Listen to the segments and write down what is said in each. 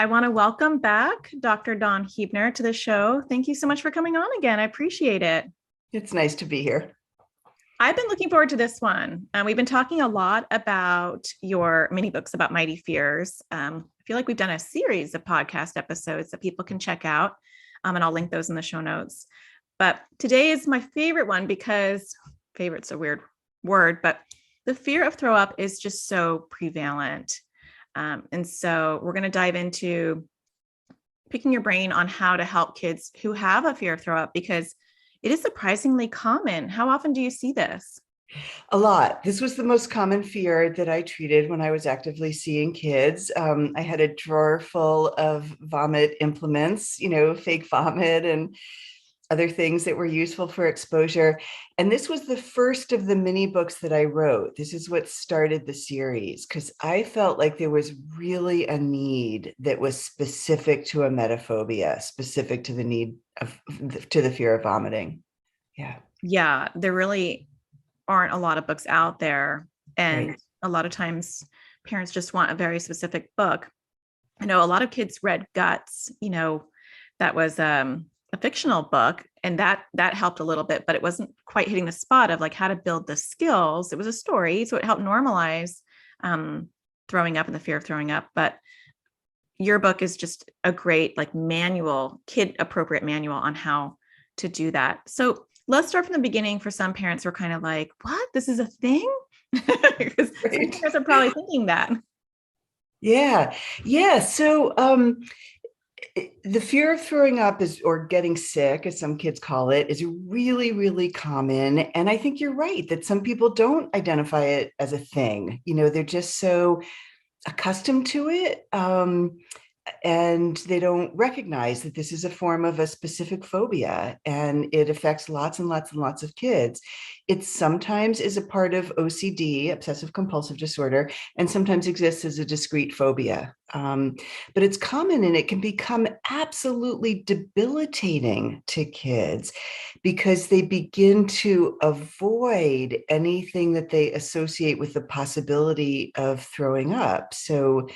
I want to welcome back Dr. Dawn Huebner to the show. Thank you so much for coming on again. I appreciate it. It's nice to be here. I've been looking forward to this one. We've been talking a lot about your mini books about mighty fears. I feel like we've done a series of podcast episodes that people can check out, and I'll link those in the show notes. But today is my favorite one because favorite's a weird word, but the fear of throw up is just so prevalent. And so we're going to dive into picking your brain on how to help kids who have a fear of throw up because it is surprisingly common. How often do you see this? A lot. This was the most common fear that I treated when I was actively seeing kids. I had a drawer full of vomit implements, fake vomit and other things that were useful for exposure. And this was the first of the mini books that I wrote. This is what started the series because I felt like there was really a need that was specific to emetophobia, specific to the need to the fear of vomiting. Yeah. Yeah, there really aren't a lot of books out there. And right. A lot of times parents just want a very specific book. I know a lot of kids read Guts, that was a fictional book, and that helped a little bit, but it wasn't quite hitting the spot of like how to build the skills. It was a story, so it helped normalize throwing up and the fear of throwing up. But your book is just a great like manual, kid appropriate manual on how to do that. So let's start from the beginning. For some parents who are kind of like, what? This is a thing? Because right. Some parents are probably thinking that. Yeah. So the fear of throwing up or getting sick, as some kids call it, is really, really common. And I think you're right that some people don't identify it as a thing. They're just so accustomed to it. And they don't recognize that this is a form of a specific phobia and it affects lots and lots and lots of kids. It sometimes is a part of OCD, obsessive compulsive disorder, and sometimes exists as a discrete phobia. But it's common and it can become absolutely debilitating to kids because they begin to avoid anything that they associate with the possibility of throwing up. So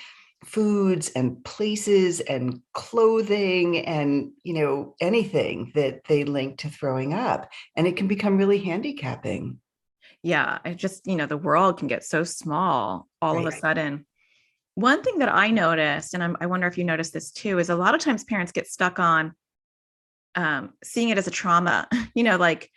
foods and places and clothing and, anything that they link to throwing up. And it can become really handicapping. Yeah. I just, the world can get so small all of a sudden. One thing that I noticed, and I wonder if you noticed this too, is a lot of times parents get stuck on seeing it as a trauma, like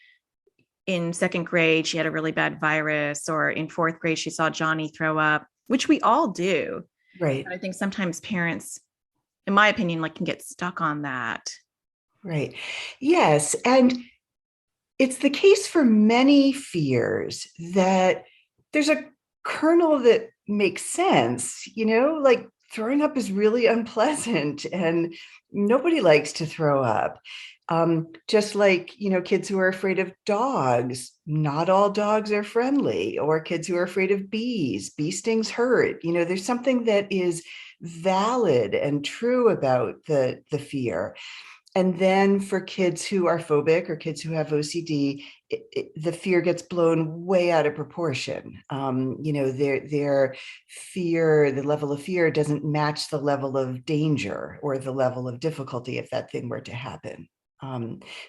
in second grade, she had a really bad virus, or in fourth grade, she saw Johnny throw up, which we all do. Right. But I think sometimes parents, in my opinion, can get stuck on that. Right. Yes. And it's the case for many fears that there's a kernel that makes sense, like throwing up is really unpleasant and nobody likes to throw up. Just like, kids who are afraid of dogs, not all dogs are friendly, or kids who are afraid of bees, bee stings hurt. There's something that is valid and true about the fear. And then for kids who are phobic or kids who have OCD, the fear gets blown way out of proportion. Their fear, the level of fear doesn't match the level of danger or the level of difficulty if that thing were to happen.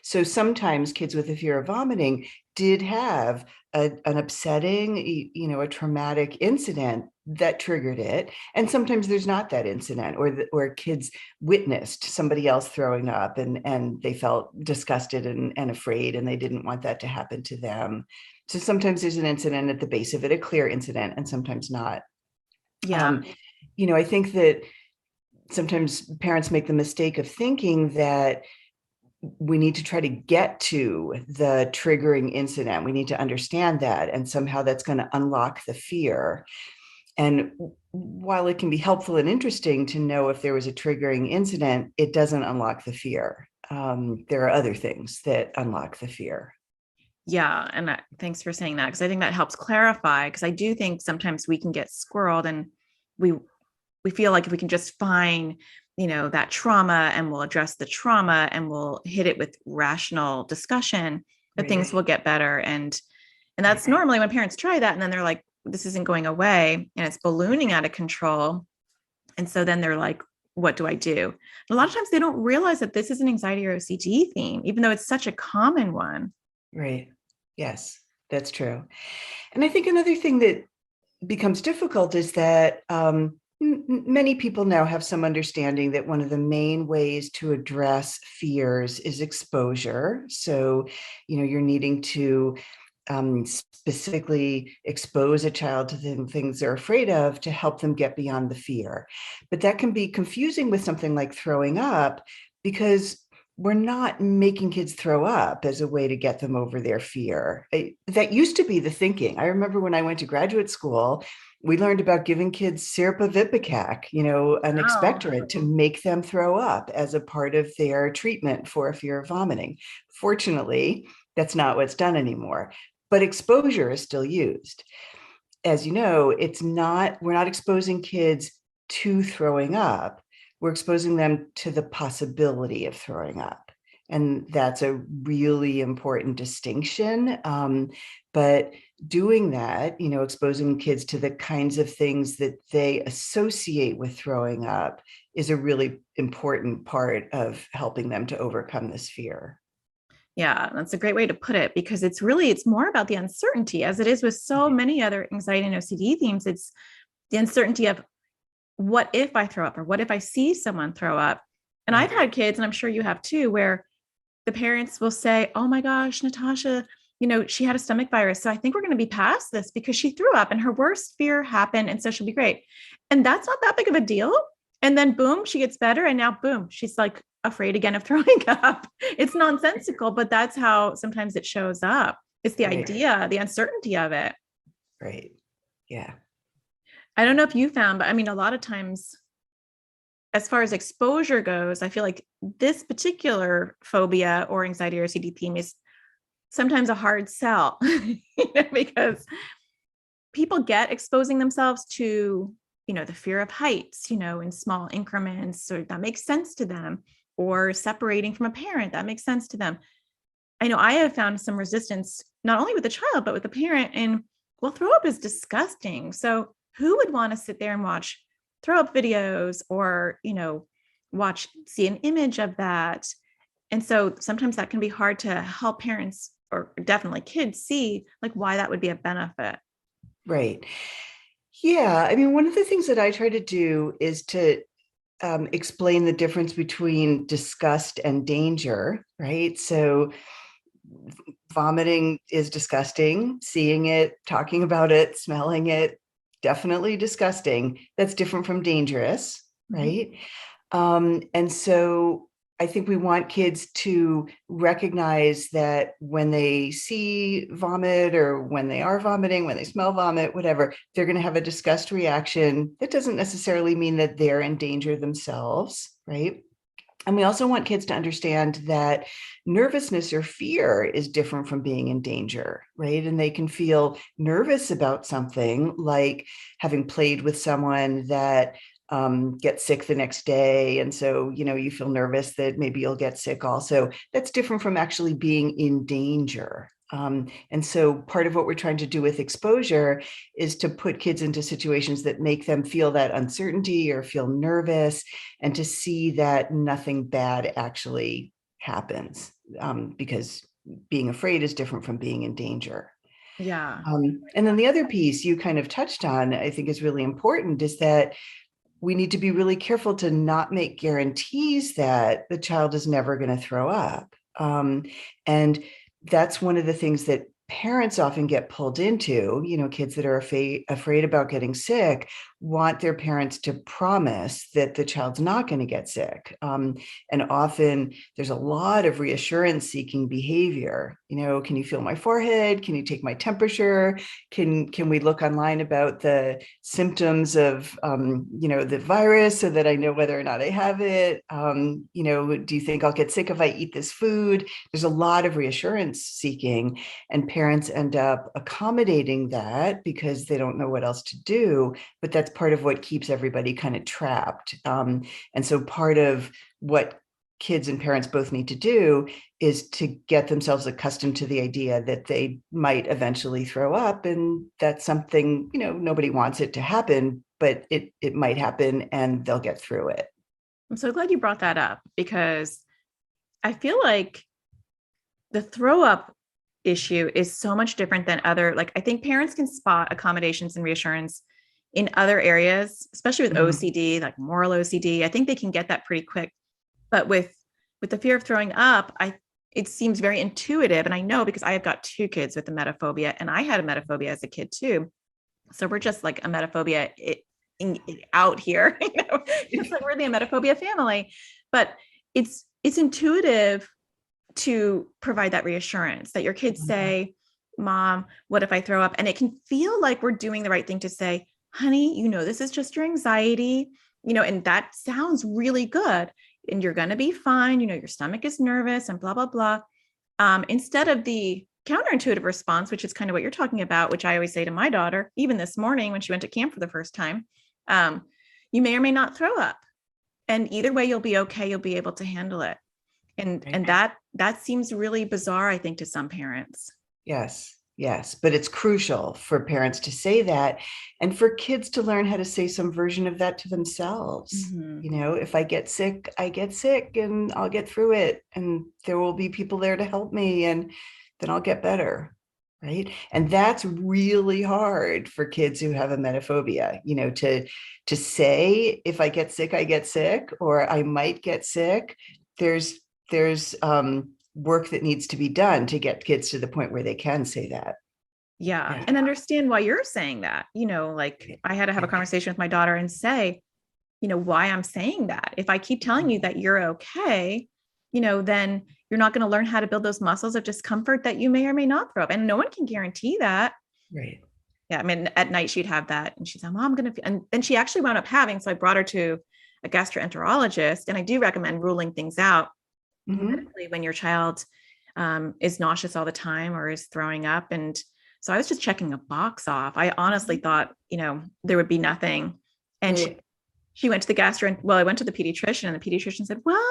So sometimes kids with a fear of vomiting did have an upsetting, a traumatic incident that triggered it. And sometimes there's not that incident, or kids witnessed somebody else throwing up and they felt disgusted and afraid, and they didn't want that to happen to them. So sometimes there's an incident at the base of it, a clear incident, and sometimes not. Yeah. I think that sometimes parents make the mistake of thinking that we need to try to get to the triggering incident. We need to understand that. And somehow that's going to unlock the fear. And while it can be helpful and interesting to know if there was a triggering incident, it doesn't unlock the fear. There are other things that unlock the fear. Yeah. And thanks for saying that, because I think that helps clarify, because I do think sometimes we can get squirreled and we feel like if we can just find that trauma and we'll address the trauma and we'll hit it with rational discussion, that things will get better. And that's normally when parents try that. And then they're like, this isn't going away and it's ballooning out of control. And so then they're like, what do I do? And a lot of times they don't realize that this is an anxiety or OCD theme, even though it's such a common one. Right. Yes, that's true. And I think another thing that becomes difficult is that many people now have some understanding that one of the main ways to address fears is exposure. So, you're needing to specifically expose a child to the things they're afraid of to help them get beyond the fear. But that can be confusing with something like throwing up, because we're not making kids throw up as a way to get them over their fear. That used to be the thinking. I remember when I went to graduate school, we learned about giving kids syrup of Ipecac, an Oh, expectorant to make them throw up as a part of their treatment for a fear of vomiting. Fortunately, that's not what's done anymore, but exposure is still used. As you know, we're not exposing kids to throwing up. We're exposing them to the possibility of throwing up. And that's a really important distinction. But doing that, exposing kids to the kinds of things that they associate with throwing up is a really important part of helping them to overcome this fear. yeah, that's a great way to put it, because it's more about the uncertainty, as it is with so many other anxiety and OCD themes. It's the uncertainty of, what if I throw up, or what if I see someone throw up? And I've had kids, and I'm sure you have too, where the parents will say, oh my gosh, Natasha, she had a stomach virus. So I think we're going to be past this because she threw up and her worst fear happened. And so she'll be great. And that's not that big of a deal. And then boom, she gets better. And now boom, she's like afraid again of throwing up. It's nonsensical, but that's how sometimes it shows up. It's the Right. idea, the uncertainty of it. Right. Yeah. I don't know if you found, but I mean, a lot of times, as far as exposure goes, I feel like this particular phobia or anxiety or OCD theme is sometimes a hard sell, because people get exposing themselves to, the fear of heights, in small increments, so that makes sense to them, or separating from a parent, that makes sense to them. I know I have found some resistance, not only with the child, but with the parent. And well, throw up is disgusting. So who would want to sit there and watch throw up videos, or, see an image of that? And so sometimes that can be hard to help parents, or definitely kids, see like why that would be a benefit. Right. Yeah. I mean, one of the things that I try to do is to explain the difference between disgust and danger, right? So vomiting is disgusting. Seeing it, talking about it, smelling it, definitely disgusting. That's different from dangerous, Mhm. right? And so I think we want kids to recognize that when they see vomit, or when they are vomiting, when they smell vomit, whatever, they're going to have a disgust reaction. That doesn't necessarily mean that they're in danger themselves, right? And we also want kids to understand that nervousness or fear is different from being in danger, right? And they can feel nervous about something like having played with someone that gets sick the next day. And so, you feel nervous that maybe you'll get sick also. That's different from actually being in danger. And so part of what we're trying to do with exposure is to put kids into situations that make them feel that uncertainty or feel nervous, and to see that nothing bad actually happens, because being afraid is different from being in danger. Yeah. And then the other piece you kind of touched on, I think is really important, is that we need to be really careful to not make guarantees that the child is never going to throw up. And that's one of the things that parents often get pulled into. Kids that are afraid about getting sick want their parents to promise that the child's not going to get sick. And often there's a lot of reassurance seeking behavior. Can you feel my forehead? Can you take my temperature? Can we look online about the symptoms of the virus so that I know whether or not I have it? Do you think I'll get sick if I eat this food? There's a lot of reassurance seeking, and parents end up accommodating that because they don't know what else to do. But that's part of what keeps everybody kind of trapped. And so part of what kids and parents both need to do is to get themselves accustomed to the idea that they might eventually throw up. And that's something, nobody wants it to happen, but it might happen and they'll get through it. I'm so glad you brought that up because I feel like the throw up issue is so much different than other, like, I think parents can spot accommodations and reassurance in other areas, especially with Mhm. OCD, like moral OCD. I think they can get that pretty quick. But with the fear of throwing up, it seems very intuitive. And I know because I have got two kids with emetophobia, and I had emetophobia as a kid too. So we're just like emetophobia out here, just like we're the emetophobia family. But it's intuitive to provide that reassurance that your kids say, Mom, what if I throw up? And it can feel like we're doing the right thing to say, honey, this is just your anxiety, and that sounds really good. And you're going to be fine. Your stomach is nervous and blah, blah, blah. Instead of the counterintuitive response, which is kind of what you're talking about, which I always say to my daughter, even this morning when she went to camp for the first time, um, you may or may not throw up. And either way, you'll be okay. You'll be able to handle it. And that seems really bizarre, I think, to some parents. Yes, yes, but it's crucial for parents to say that and for kids to learn how to say some version of that to themselves. Mm-hmm. If I get sick and I'll get through it and there will be people there to help me and then I'll get better. Right. And that's really hard for kids who have emetophobia, to say, if I get sick, or I might get sick. There's work that needs to be done to get kids to the point where they can say that. Yeah. Yeah. And understand why you're saying that. Like I had to have a conversation with my daughter and say, why I'm saying that. If I keep telling you that you're okay, then you're not going to learn how to build those muscles of discomfort that you may or may not throw up. And no one can guarantee that. Right. Yeah. I mean, at night she'd have that and she'd say, Mom, I'm going to, and then she actually wound up having, so I brought her to a gastroenterologist, and I do recommend ruling things out Mm-hmm. medically when your child is nauseous all the time or is throwing up. And so I was just checking a box off. I honestly thought, there would be nothing. And Right. she went to the well, I went to the pediatrician, and the pediatrician said, well,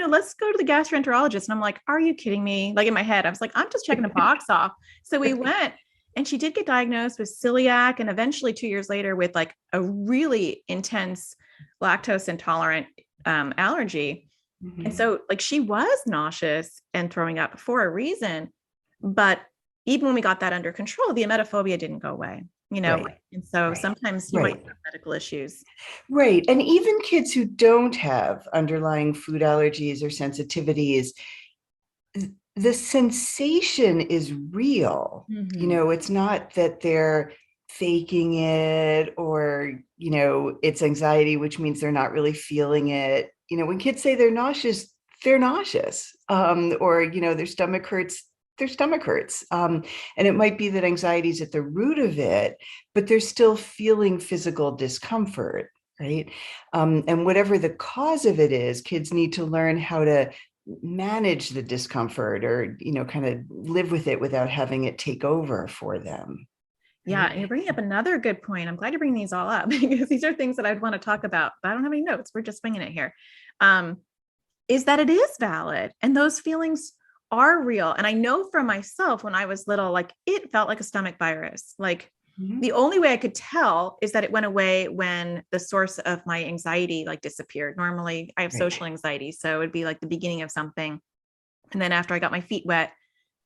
let's go to the gastroenterologist. And I'm like, are you kidding me? Like in my head, I was like, I'm just checking a box off. So we went, and she did get diagnosed with celiac, and eventually 2 years later with like a really intense lactose intolerant allergy. And Mm-hmm. so like she was nauseous and throwing up for a reason. But even when we got that under control, the emetophobia didn't go away, Right. And so Right. sometimes you might Right. have medical issues. Right. And even kids who don't have underlying food allergies or sensitivities, the sensation is real. Mm-hmm. It's not that they're faking it, or, it's anxiety, which means they're not really feeling it. When kids say they're nauseous, they're nauseous. Or, their stomach hurts, their stomach hurts. And it might be that anxiety is at the root of it, but they're still feeling physical discomfort. Right. And whatever the cause of it is, kids need to learn how to manage the discomfort, or kind of live with it without having it take over for them. Yeah, Right. and you're bringing up another good point. I'm glad you're bringing these all up because these are things that I'd want to talk about, but I don't have any notes. We're just winging it here. Um, is that it is valid, and those feelings are real. And I know for myself, when I was little, like it felt like a stomach virus. Like the Mhm. only way I could tell is that it went away when the source of my anxiety like disappeared. Normally, I have Right. social anxiety, so it'd be like the beginning of something, and then after I got my feet wet,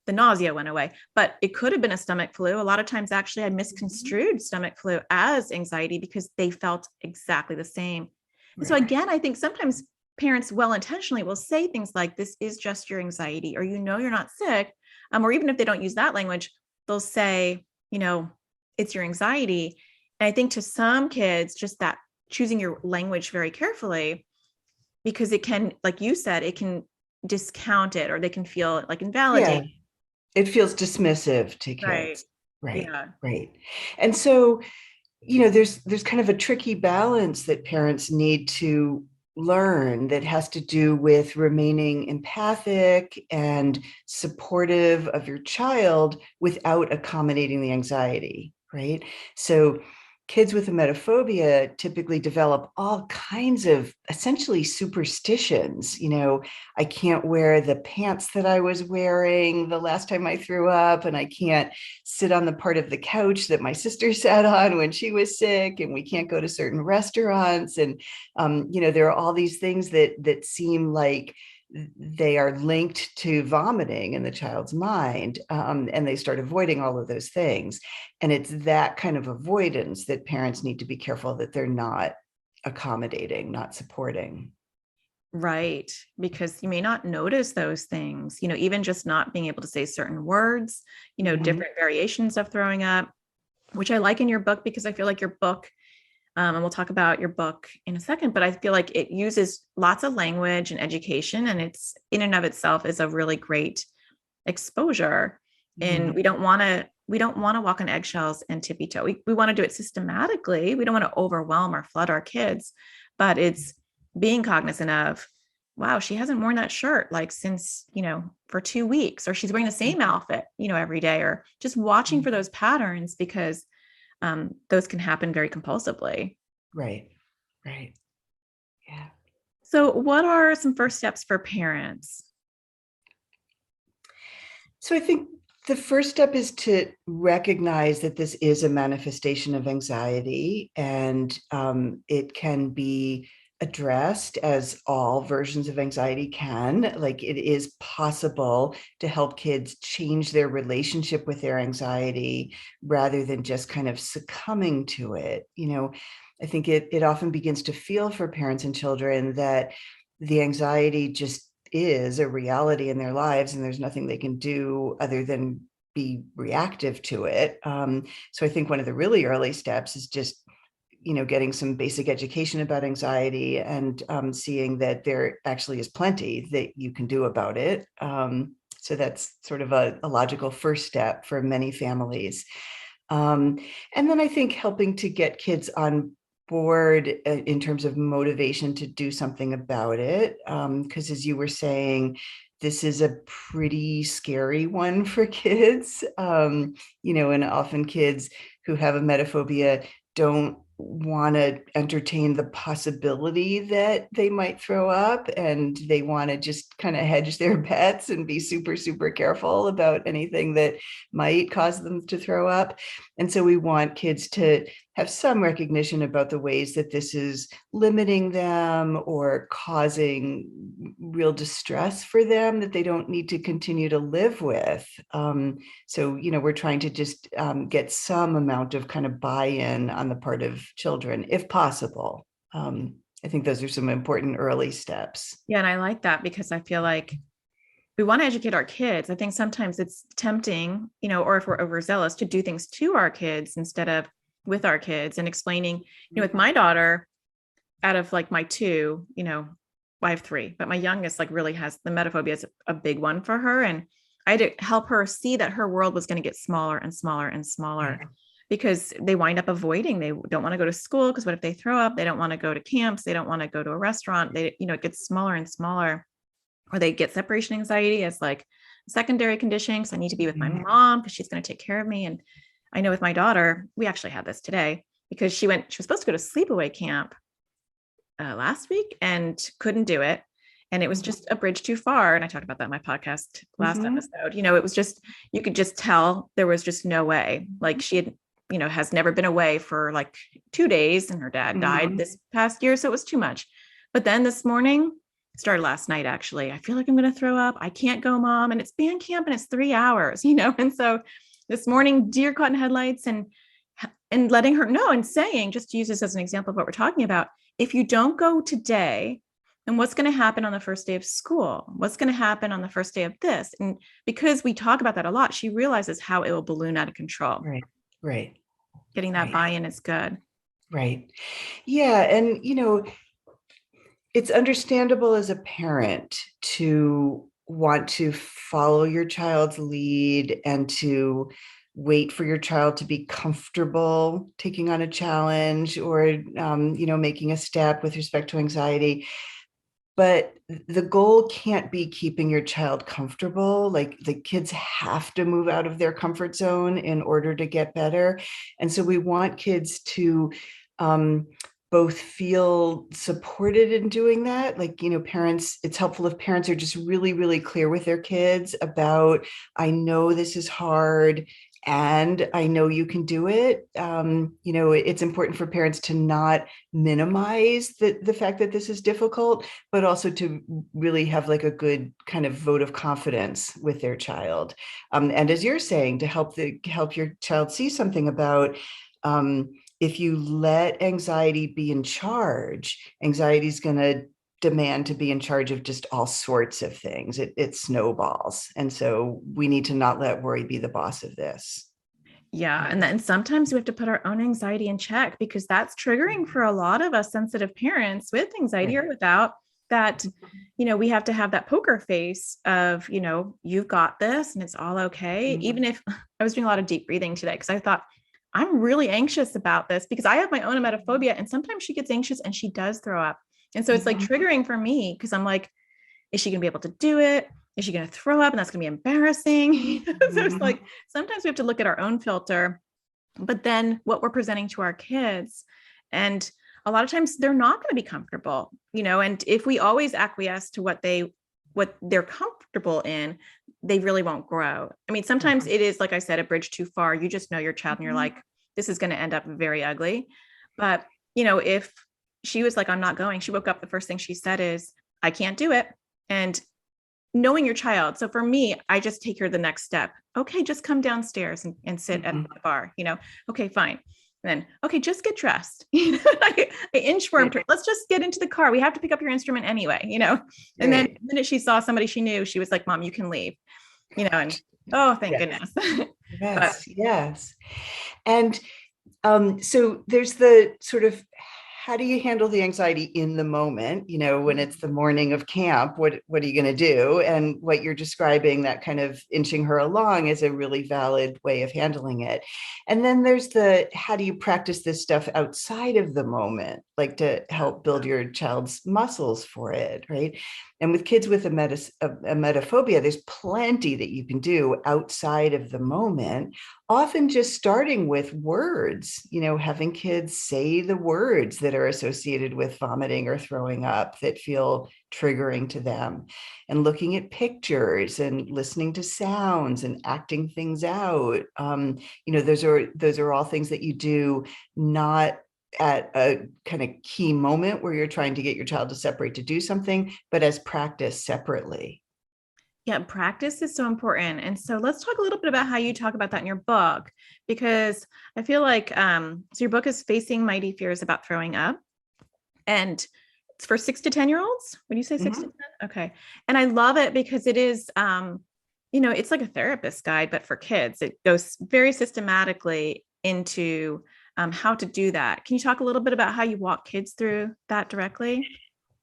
the nausea went away. But it could have been a stomach flu. A lot of times, actually, I misconstrued stomach flu as anxiety because they felt exactly the same. And so, Right. again, I think sometimes parents well intentionally will say things like, this is just your anxiety, or you're not sick. Or even if they don't use that language, they'll say, it's your anxiety. And I think to some kids, just that choosing your language very carefully, because it can, like you said, it can discount it, or they can feel like Yeah, invalidate. it feels dismissive to Right. kids. Right. Yeah. Right. And so, there's kind of a tricky balance that parents need to learn, that has to do with remaining empathic and supportive of your child without accommodating the anxiety. Right. So kids with emetophobia typically develop all kinds of essentially superstitions. I can't wear the pants that I was wearing the last time I threw up, and I can't sit on the part of the couch that my sister sat on when she was sick, and we can't go to certain restaurants. And there are all these things that seem like they are linked to vomiting in the child's mind, and they start avoiding all of those things. And it's that kind of avoidance that parents need to be careful that they're not accommodating, not supporting. Right. Because you may not notice those things, even just not being able to say certain words, different variations of throwing up, which I like in your book, because I feel like your book, and we'll talk about your book in a second, but I feel like it uses lots of language and education, and it's in and of itself is a really great exposure. And we don't want to walk on eggshells and tippy toe. We want to do it systematically. We don't want to overwhelm or flood our kids, but it's being cognizant of, wow, she hasn't worn that shirt like since, for 2 weeks, or she's wearing the same outfit, every day, or just watching for those patterns, because those can happen very compulsively. Right. Yeah. So what are some first steps for parents? So I think the first step is to recognize that this is a manifestation of anxiety, and it can be addressed as all versions of anxiety can. Like, it is possible to help kids change their relationship with their anxiety rather than just kind of succumbing to it. I think it often begins to feel for parents and children that the anxiety just is a reality in their lives, and there's nothing they can do other than be reactive to it. So I think one of the really early steps is just getting some basic education about anxiety, and seeing that there actually is plenty that you can do about it. So that's sort of a logical first step for many families. And then I think helping to get kids on board in terms of motivation to do something about it. Because as you were saying, this is a pretty scary one for kids. And often kids who have emetophobia don't want to entertain the possibility that they might throw up, and they want to just kind of hedge their bets and be super, super careful about anything that might cause them to throw up. And so we want kids to have some recognition about the ways that this is limiting them or causing real distress for them that they don't need to continue to live with. So we're trying to just get some amount of kind of buy-in on the part of children, if possible. I think those are some important early steps. Yeah. And I like that, because I feel like we want to educate our kids. I think sometimes it's tempting, or if we're overzealous, to do things to our kids instead of with our kids, and explaining, with my daughter, out of like my two, I have three, but my youngest like really has the emetophobia is a big one for her. And I had to help her see that her world was going to get smaller and smaller and smaller, because they wind up avoiding. They don't want to go to school because what if they throw up? They don't want to go to camps. They don't want to go to a restaurant. It gets smaller and smaller, or they get separation anxiety as like secondary conditioning. So I need to be with my mom because she's going to take care of me. And I know with my daughter, we actually had this today, because she was supposed to go to sleepaway camp last week and couldn't do it. And it was just a bridge too far. And I talked about that in my podcast last episode. It was just, you could just tell there was just no way. Like, she had, has never been away for like 2 days, and her dad died this past year. So it was too much. But then this morning, started last night, actually, I feel like I'm going to throw up. I can't go, mom. And it's band camp and it's 3 hours, And so this morning, deer caught in headlights, and letting her know, and saying, just to use this as an example of what we're talking about, if you don't go today, then what's going to happen on the first day of school? What's going to happen on the first day of this? And because we talk about that a lot, she realizes how it will balloon out of control. Right. Getting that buy-in is good. Right. Yeah. And, it's understandable as a parent to want to follow your child's lead and to wait for your child to be comfortable taking on a challenge, or making a step with respect to anxiety. but the goal can't be keeping your child comfortable. Like the kids have to move out of their comfort zone in order to get better. And so we want kids to um, both feel supported in doing that. Like, parents, it's helpful if parents are just really, really clear with their kids about, I know this is hard and I know you can do it. It's important for parents to not minimize the fact that this is difficult, but also to really have like a good kind of vote of confidence with their child. And as you're saying, to help your child see something about, if you let anxiety be in charge, anxiety is going to demand to be in charge of just all sorts of things. It snowballs. And so we need to not let worry be the boss of this. Yeah. And then sometimes we have to put our own anxiety in check because that's triggering for a lot of us sensitive parents with anxiety or without that, we have to have that poker face of, you've got this and it's all okay. Even if I was doing a lot of deep breathing today, because I thought, I'm really anxious about this because I have my own emetophobia and sometimes she gets anxious and she does throw up. And so it's like triggering for me because I'm like, is she going to be able to do it? Is she going to throw up? And that's going to be embarrassing. So it's like, sometimes we have to look at our own filter, but then what we're presenting to our kids. And a lot of times they're not going to be comfortable, and if we always acquiesce to what they're comfortable in, they really won't grow. I mean, sometimes it is, like I said, a bridge too far. You just know your child and you're like, this is going to end up very ugly. But, if she was like, I'm not going, she woke up, the first thing she said is, I can't do it. And knowing your child. So for me, I just take her the next step. Okay, just come downstairs and sit at the bar, okay, fine. And then, okay, just get dressed. I inchwormed her. Let's just get into the car. We have to pick up your instrument anyway, And then the minute she saw somebody she knew, she was like, Mom, you can leave, and oh, thank goodness. Yes, yes. And so there's the sort of, how do you handle the anxiety in the moment? When it's the morning of camp, what are you going to do? And what you're describing, that kind of inching her along, is a really valid way of handling it. And then there's the, how do you practice this stuff outside of the moment, like to help build your child's muscles for it, right? And with kids with emetophobia, there's plenty that you can do outside of the moment, often just starting with words, having kids say the words that are associated with vomiting or throwing up that feel triggering to them, and looking at pictures and listening to sounds and acting things out. Those are all things that you do not at a kind of key moment where you're trying to get your child to separate to do something, but as practice separately. Yeah, practice is so important. And so let's talk a little bit about how you talk about that in your book, because I feel like, so your book is Facing Mighty Fears About Throwing Up. And it's for 6 to 10-year-olds. Would you say 6 to 10? Okay. And I love it because it is, it's like a therapist guide, but for kids. It goes very systematically into how to do that. Can you talk a little bit about how you walk kids through that directly?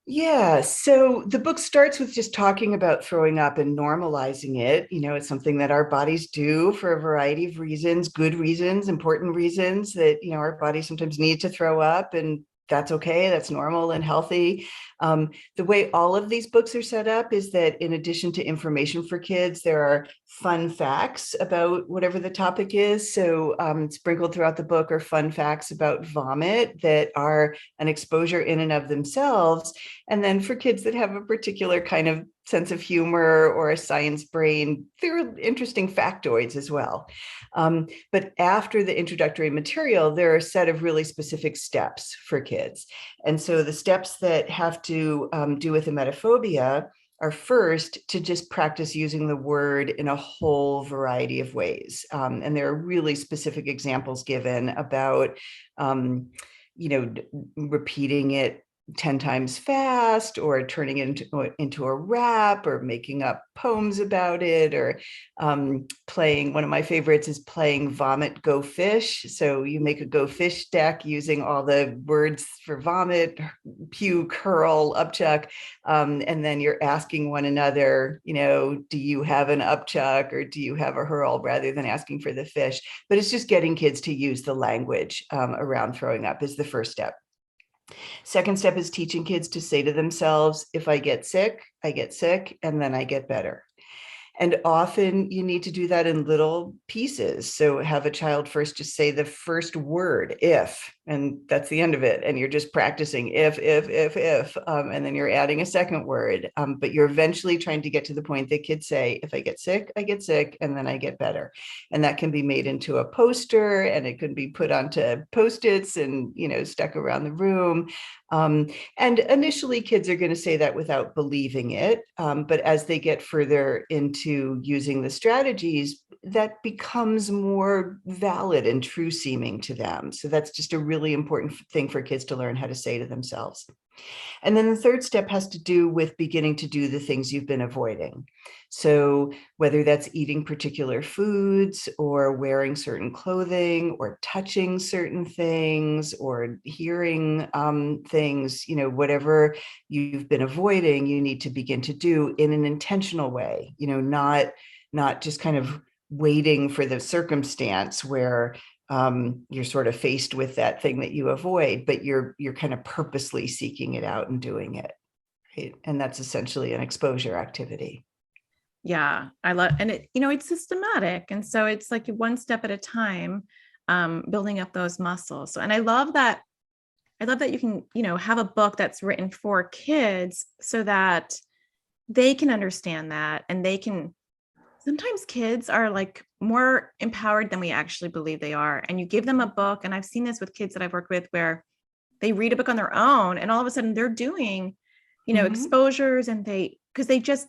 Yeah. So the book starts with just talking about throwing up and normalizing it. It's something that our bodies do for a variety of reasons, good reasons, important reasons, that, our bodies sometimes need to throw up, and that's okay. That's normal and healthy. The way all of these books are set up is that in addition to information for kids, there are fun facts about whatever the topic is. So sprinkled throughout the book are fun facts about vomit that are an exposure in and of themselves. And then for kids that have a particular kind of sense of humor or a science brain, there are interesting factoids as well. But after the introductory material, there are a set of really specific steps for kids. And so the steps that have to do with emetophobia are, first, to just practice using the word in a whole variety of ways. And there are really specific examples given about, repeating it 10 times fast, or turning it into a rap, or making up poems about it, or playing. One of my favorites is playing vomit, go fish. So you make a go fish deck using all the words for vomit, puke, hurl, upchuck. And then you're asking one another, do you have an upchuck or do you have a hurl, rather than asking for the fish. But it's just getting kids to use the language around throwing up is the first step. Second step is teaching kids to say to themselves, if I get sick, and then I get better. And often you need to do that in little pieces. So have a child first just say the first word, if, and that's the end of it. And you're just practicing if, and then you're adding a second word. But you're eventually trying to get to the point that kids say, if I get sick, and then I get better. And that can be made into a poster, and it can be put onto Post-its and, stuck around the room. And initially, kids are going to say that without believing it. But as they get further into using the strategies, that becomes more valid and true seeming to them. So that's just a really important thing for kids to learn how to say to themselves. And then the third step has to do with beginning to do the things you've been avoiding. So whether that's eating particular foods or wearing certain clothing or touching certain things or hearing things, whatever you've been avoiding, you need to begin to do in an intentional way, not just kind of waiting for the circumstance where you're sort of faced with that thing that you avoid, but you're kind of purposely seeking it out and doing it, right? And that's essentially an exposure activity. Yeah, I love, and it's systematic. And so it's like one step at a time, building up those muscles. So, and I love that you can, have a book that's written for kids so that they can understand that, and sometimes kids are like more empowered than we actually believe they are. And you give them a book, and I've seen this with kids that I've worked with where they read a book on their own and all of a sudden they're doing, exposures, and because they just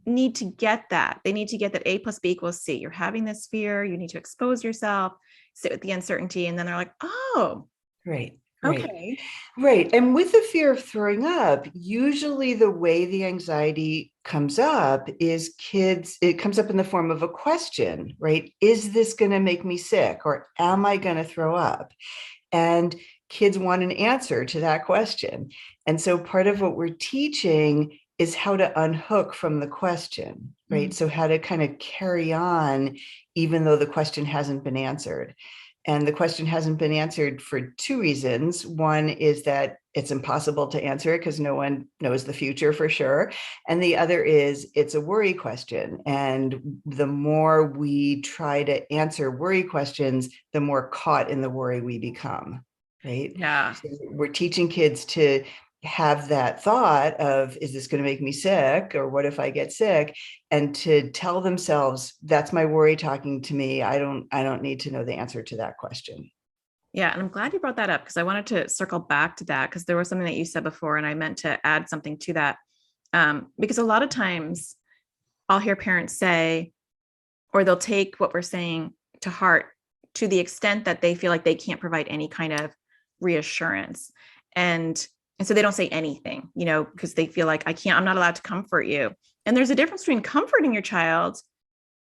need to get that. They need to get that A plus B equals C. You're having this fear, you need to expose yourself, sit with the uncertainty. And then they're like, oh, Right. Right. okay. Right. And with the fear of throwing up, usually the way the anxiety comes up is it comes up in the form of a question, right? Is this going to make me sick, or am I going to throw up? And kids want an answer to that question. And so part of what we're teaching is how to unhook from the question, right? Mm. So how to kind of carry on, even though the question hasn't been answered. And the question hasn't been answered for two reasons. One is that it's impossible to answer it because no one knows the future for sure. And the other is it's a worry question. And the more we try to answer worry questions, the more caught in the worry we become, right? Yeah. So we're teaching kids to have that thought of, is this going to make me sick? Or what if I get sick? And to tell themselves, that's my worry talking to me. I don't need to know the answer to that question. Yeah. And I'm glad you brought that up, because I wanted to circle back to that, because there was something that you said before and I meant to add something to that. Because a lot of times I'll hear parents say, or they'll take what we're saying to heart to the extent that they feel like they can't provide any kind of reassurance. And so they don't say anything, because they feel like I'm not allowed to comfort you. And there's a difference between comforting your child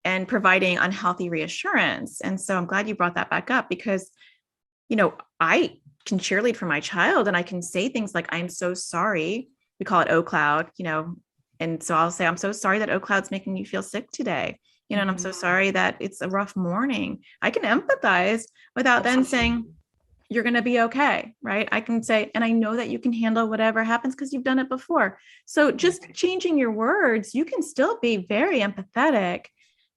and providing unhealthy reassurance. And so I'm glad you brought that back up, because, I can cheerlead for my child and I can say things like, I'm so sorry. We call it O Cloud, and so I'll say, I'm so sorry that O Cloud's making you feel sick today. And I'm so sorry that it's a rough morning. I can empathize without then saying, you're going to be okay, right? I can say, and I know that you can handle whatever happens because you've done it before. So just changing your words, you can still be very empathetic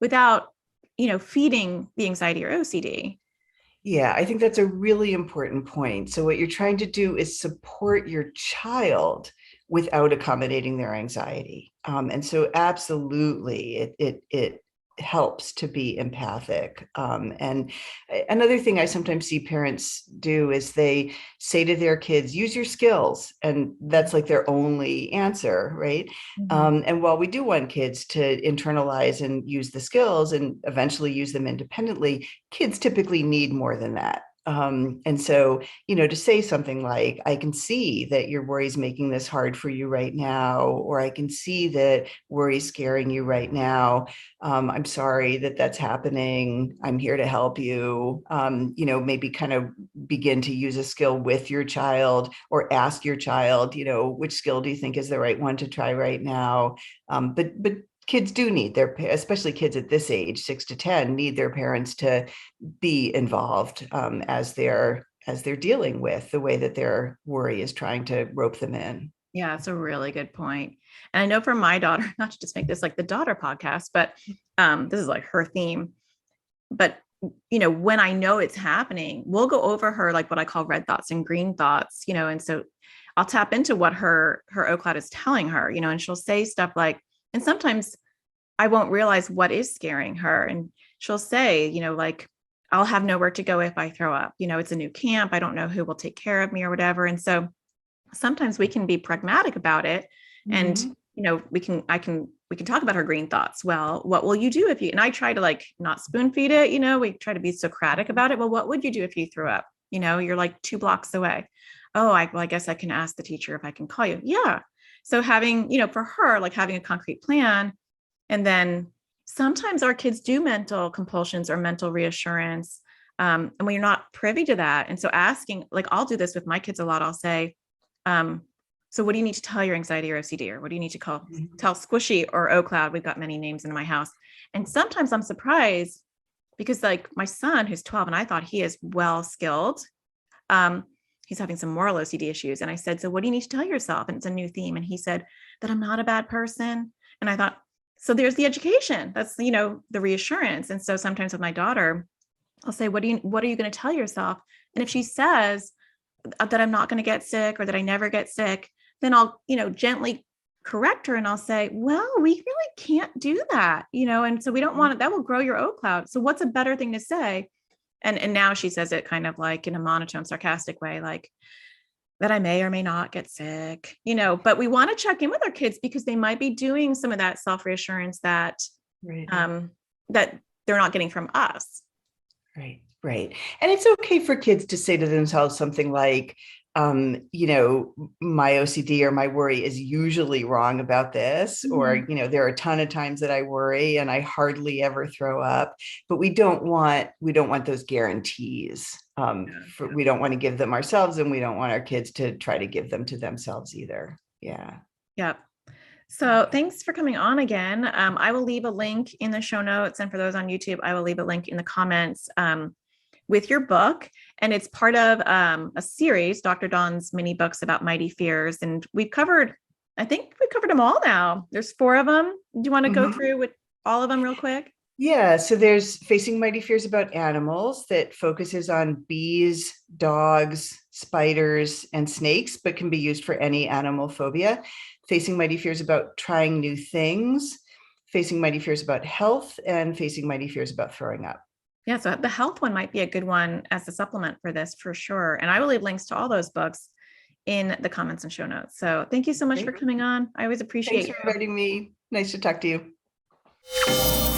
without, feeding the anxiety or OCD. Yeah, I think that's a really important point. So what you're trying to do is support your child without accommodating their anxiety. And so absolutely, it helps to be empathic. And another thing I sometimes see parents do is they say to their kids, use your skills. And that's like their only answer, right? And while we do want kids to internalize and use the skills and eventually use them independently, kids typically need more than that. And so, to say something like, I can see that your worry is making this hard for you right now, or I can see that worry is scaring you right now. I'm sorry that that's happening. I'm here to help you. Maybe kind of begin to use a skill with your child, or ask your child, which skill do you think is the right one to try right now? But kids do need especially kids at this age, 6 to 10, need their parents to be involved as they're they're dealing with the way that their worry is trying to rope them in. Yeah, it's a really good point. And I know for my daughter, not to just make this like the daughter podcast, but this is like her theme. But when I know it's happening, we'll go over her like what I call red thoughts and green thoughts, and so I'll tap into what her OCloud is telling her, and she'll say stuff like, and sometimes I won't realize what is scaring her. And she'll say, like, I'll have nowhere to go if I throw up. It's a new camp. I don't know who will take care of me or whatever. And so sometimes we can be pragmatic about it. And, we can talk about her green thoughts. Well, what will you do if you, and I try to like not spoon feed it, we try to be Socratic about it. Well, what would you do if you threw up? You're like 2 blocks away. Oh, I guess I can ask the teacher if I can call you. Yeah. So having, for her, like having a concrete plan. And then sometimes our kids do mental compulsions or mental reassurance. And when you're not privy to that. And so asking, like, I'll do this with my kids a lot. I'll say, so what do you need to tell your anxiety or OCD? Or what do you need to tell Squishy or OCloud? We've got many names in my house. And sometimes I'm surprised because like my son who's 12 and I thought he is well skilled. He's having some moral OCD issues. And I said, so what do you need to tell yourself? And it's a new theme. And he said that I'm not a bad person. And I thought, so there's the education. That's, the reassurance. And so sometimes with my daughter, I'll say, what are you going to tell yourself? And if she says that I'm not going to get sick or that I never get sick, then I'll, gently correct her and I'll say, well, we really can't do that, and so we don't want it. That will grow your OCloud. So what's a better thing to say? And now she says it kind of like in a monotone, sarcastic way, like that I may or may not get sick, but we want to check in with our kids because they might be doing some of that self-reassurance that, Right. That they're not getting from us. Right. Right. And it's okay for kids to say to themselves something like, my OCD or my worry is usually wrong about this, or, there are a ton of times that I worry and I hardly ever throw up, but we don't want those guarantees. We don't want to give them ourselves, and we don't want our kids to try to give them to themselves either. Yeah. Yep. So thanks for coming on again. I will leave a link in the show notes. And for those on YouTube, I will leave a link in the comments with your book. And it's part of a series, Dr. Dawn's mini books about mighty fears. And I think we've covered them all now. There's 4 of them. Do you want to go through with all of them real quick? Yeah. So there's Facing Mighty Fears About Animals that focuses on bees, dogs, spiders, and snakes, but can be used for any animal phobia. Facing Mighty Fears About Trying New Things, Facing Mighty Fears About Health, and Facing Mighty Fears About Throwing Up. Yeah, so the health one might be a good one as a supplement for this for sure. And I will leave links to all those books in the comments and show notes. So thank you so much for coming on. I always appreciate Thanks for inviting me. Nice to talk to you.